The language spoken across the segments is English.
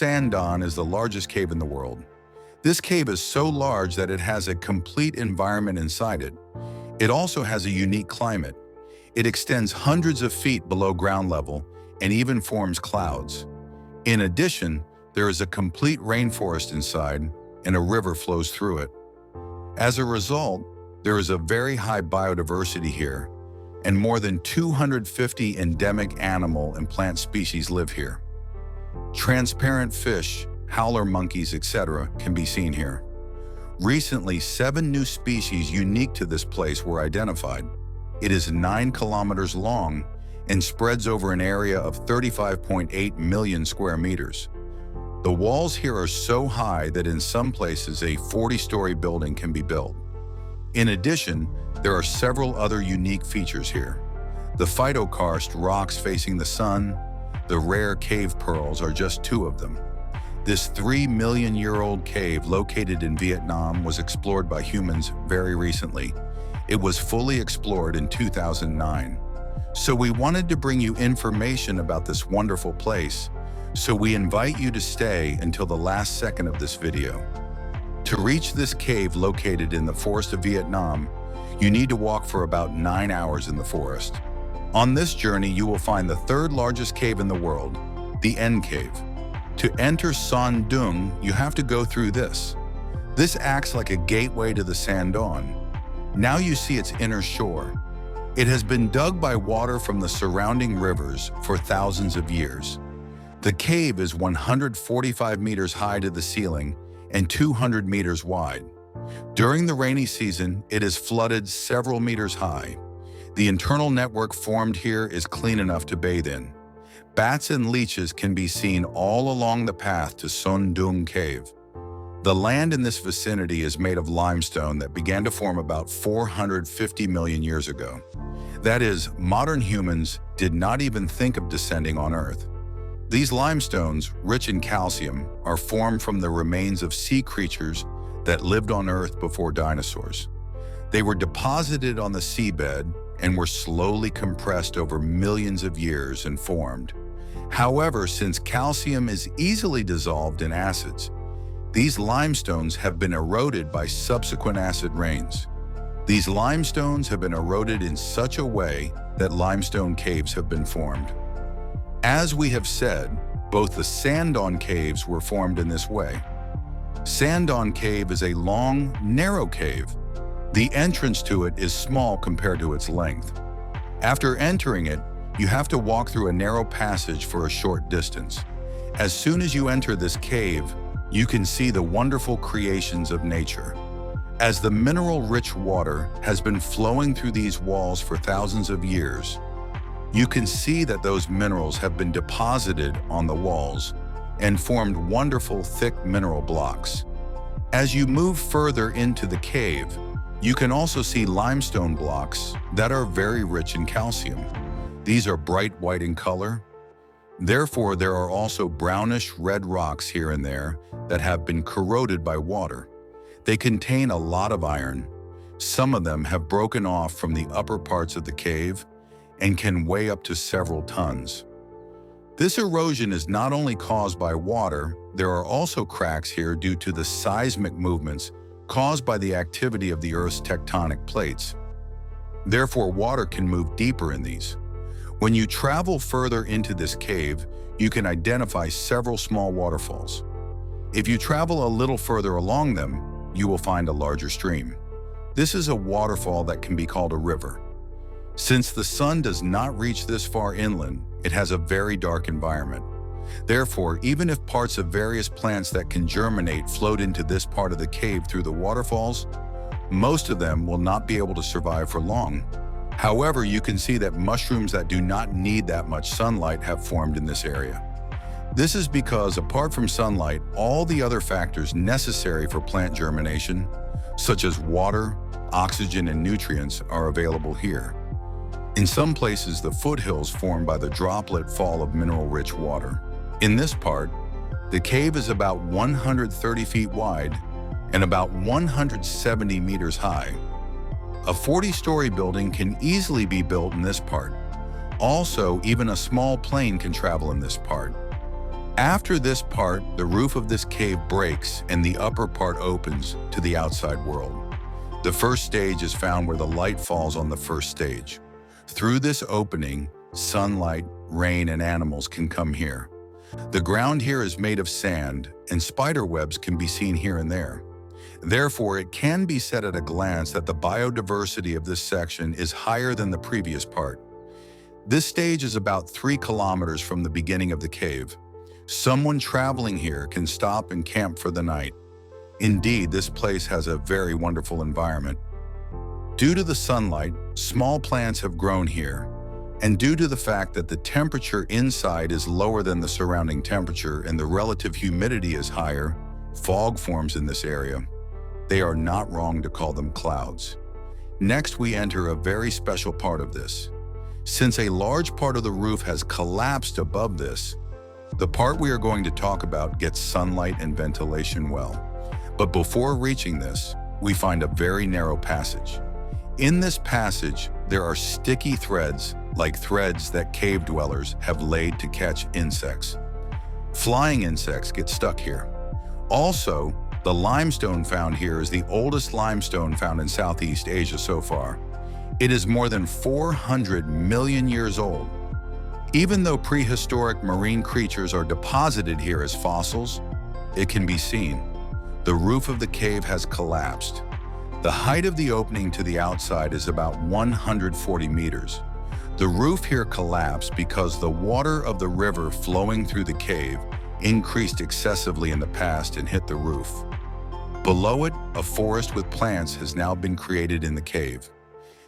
Sơn Đoòng is the largest cave in the world. This cave is so large that it has a complete environment inside it. It also has a unique climate. It extends hundreds of feet below ground level and even forms clouds. In addition, there is a complete rainforest inside and a river flows through it. As a result, there is a very high biodiversity here, and more than 250 endemic animal and plant species live here. Transparent fish, howler monkeys, etc. can be seen here. Recently, 7 new species unique to this place were identified. It is 9 kilometers long and spreads over an area of 35.8 million square meters. The walls here are so high that in some places a 40-story building can be built. In addition, there are several other unique features here. The phytokarst rocks facing the sun, the rare cave pearls are just 2 of them. This 3-million-year-old cave located in Vietnam was explored by humans very recently. It was fully explored in 2009. So we wanted to bring you information about this wonderful place, so we invite you to stay until the last second of this video. To reach this cave located in the forest of Vietnam, you need to walk for about 9 hours in the forest. On this journey, you will find the 3rd largest cave in the world, the End Cave. To enter Sơn Đoòng, you have to go through this. This acts like a gateway to the Sơn Đoòng. Now you see its inner shore. It has been dug by water from the surrounding rivers for thousands of years. The cave is 145 meters high to the ceiling and 200 meters wide. During the rainy season, it is flooded several meters high. The internal network formed here is clean enough to bathe in. Bats and leeches can be seen all along the path to Sơn Đoòng Cave. The land in this vicinity is made of limestone that began to form about 450 million years ago. That is, modern humans did not even think of descending on Earth. These limestones, rich in calcium, are formed from the remains of sea creatures that lived on Earth before dinosaurs. They were deposited on the seabed and were slowly compressed over millions of years and formed. However, since calcium is easily dissolved in acids, these limestones have been eroded by subsequent acid rains. These limestones have been eroded in such a way that limestone caves have been formed. As we have said, both the Sơn Đoòng caves were formed in this way. Sơn Đoòng Cave is a long, narrow cave. The entrance to it is small compared to its length. After entering it, you have to walk through a narrow passage for a short distance. As soon as you enter this cave, you can see the wonderful creations of nature. As the mineral-rich water has been flowing through these walls for thousands of years, you can see that those minerals have been deposited on the walls and formed wonderful thick mineral blocks. As you move further into the cave, you can also see limestone blocks that are very rich in calcium. These are bright white in color. Therefore, there are also brownish red rocks here and there that have been corroded by water. They contain a lot of iron. Some of them have broken off from the upper parts of the cave and can weigh up to several tons. This erosion is not only caused by water, there are also cracks here due to the seismic movements caused by the activity of the Earth's tectonic plates. Therefore, water can move deeper in these. When you travel further into this cave, you can identify several small waterfalls. If you travel a little further along them, you will find a larger stream. This is a waterfall that can be called a river. Since the sun does not reach this far inland, it has a very dark environment. Therefore, even if parts of various plants that can germinate float into this part of the cave through the waterfalls, most of them will not be able to survive for long. However, you can see that mushrooms that do not need that much sunlight have formed in this area. This is because, apart from sunlight, all the other factors necessary for plant germination, such as water, oxygen, and nutrients, are available here. In some places, the foothills formed by the droplet fall of mineral-rich water. In this part, the cave is about 130 feet wide and about 170 meters high. A 40-story building can easily be built in this part. Also, even a small plane can travel in this part. After this part, the roof of this cave breaks and the upper part opens to the outside world. The first stage is found where the light falls on the first stage. Through this opening, sunlight, rain, and animals can come here. The ground here is made of sand, and spider webs can be seen here and there. Therefore, it can be said at a glance that the biodiversity of this section is higher than the previous part. This stage is about 3 kilometers from the beginning of the cave. Someone traveling here can stop and camp for the night. Indeed, this place has a very wonderful environment. Due to the sunlight, small plants have grown here, and due to the fact that the temperature inside is lower than the surrounding temperature and the relative humidity is higher, fog forms in this area. They are not wrong to call them clouds. Next, we enter a very special part of this. Since a large part of the roof has collapsed above this, the part we are going to talk about gets sunlight and ventilation well. But before reaching this, we find a very narrow passage. In this passage, there are sticky threads, like threads that cave dwellers have laid to catch insects. Flying insects get stuck here. Also, the limestone found here is the oldest limestone found in Southeast Asia so far. It is more than 400 million years old. Even though prehistoric marine creatures are deposited here as fossils, it can be seen. The roof of the cave has collapsed. The height of the opening to the outside is about 140 meters. The roof here collapsed because the water of the river flowing through the cave increased excessively in the past and hit the roof. Below it, a forest with plants has now been created in the cave.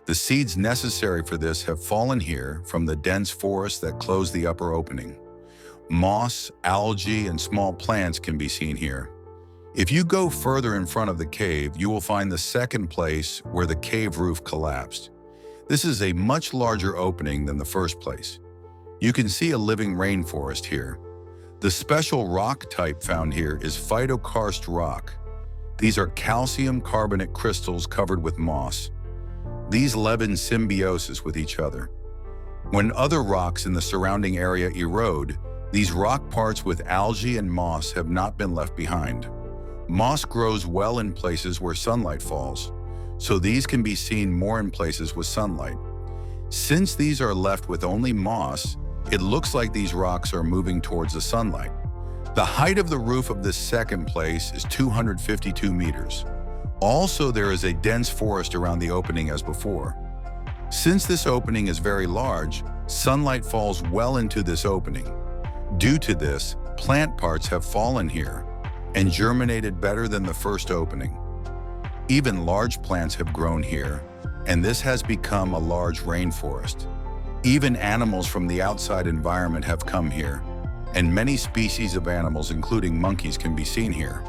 The seeds necessary for this have fallen here from the dense forest that closed the upper opening. Moss, algae, and small plants can be seen here. If you go further in front of the cave, you will find the second place where the cave roof collapsed. This is a much larger opening than the first place. You can see a living rainforest here. The special rock type found here is phytokarst rock. These are calcium carbonate crystals covered with moss. These live in symbiosis with each other. When other rocks in the surrounding area erode, these rock parts with algae and moss have not been left behind. Moss grows well in places where sunlight falls, so these can be seen more in places with sunlight. Since these are left with only moss, it looks like these rocks are moving towards the sunlight. The height of the roof of this second place is 252 meters. Also, there is a dense forest around the opening as before. Since this opening is very large, sunlight falls well into this opening. Due to this, plant parts have fallen here and germinated better than the first opening. Even large plants have grown here, and this has become a large rainforest. Even animals from the outside environment have come here, and many species of animals, including monkeys, can be seen here.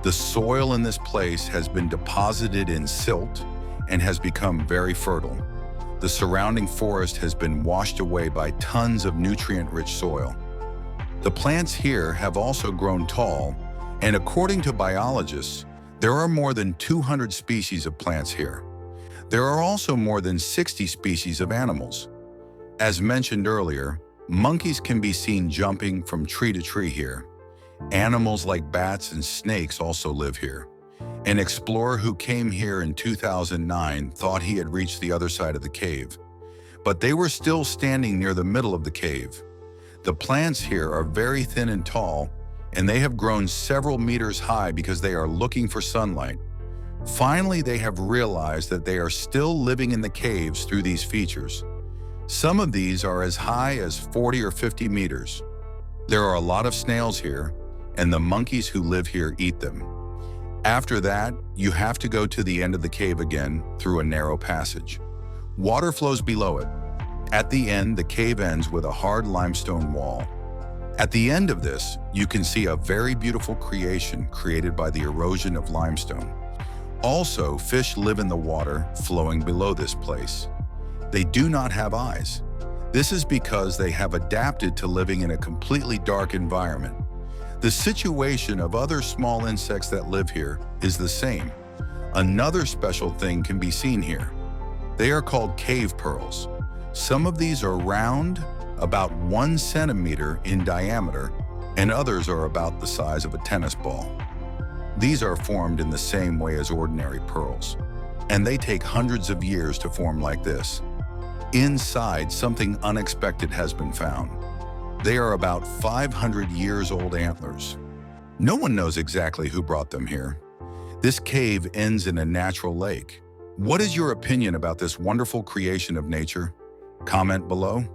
The soil in this place has been deposited in silt and has become very fertile. The surrounding forest has been washed away by tons of nutrient-rich soil. The plants here have also grown tall, and according to biologists, there are more than 200 species of plants here. There are also more than 60 species of animals. As mentioned earlier, monkeys can be seen jumping from tree to tree here. Animals like bats and snakes also live here. An explorer who came here in 2009 thought he had reached the other side of the cave, but they were still standing near the middle of the cave. The plants here are very thin and tall, and they have grown several meters high because they are looking for sunlight. Finally, they have realized that they are still living in the caves through these features. Some of these are as high as 40 or 50 meters. There are a lot of snails here, and the monkeys who live here eat them. After that, you have to go to the end of the cave again through a narrow passage. Water flows below it. At the end, the cave ends with a hard limestone wall. At the end of this, you can see a very beautiful creation created by the erosion of limestone. Also, fish live in the water flowing below this place. They do not have eyes. This is because they have adapted to living in a completely dark environment. The situation of other small insects that live here is the same. Another special thing can be seen here. They are called cave pearls. Some of these are round, about 1 centimeter in diameter, and others are about the size of a tennis ball. These are formed in the same way as ordinary pearls, and they take hundreds of years to form like this. Inside, something unexpected has been found. They are about 500 years old antlers. No one knows exactly who brought them here. This cave ends in a natural lake. What is your opinion about this wonderful creation of nature? Comment below.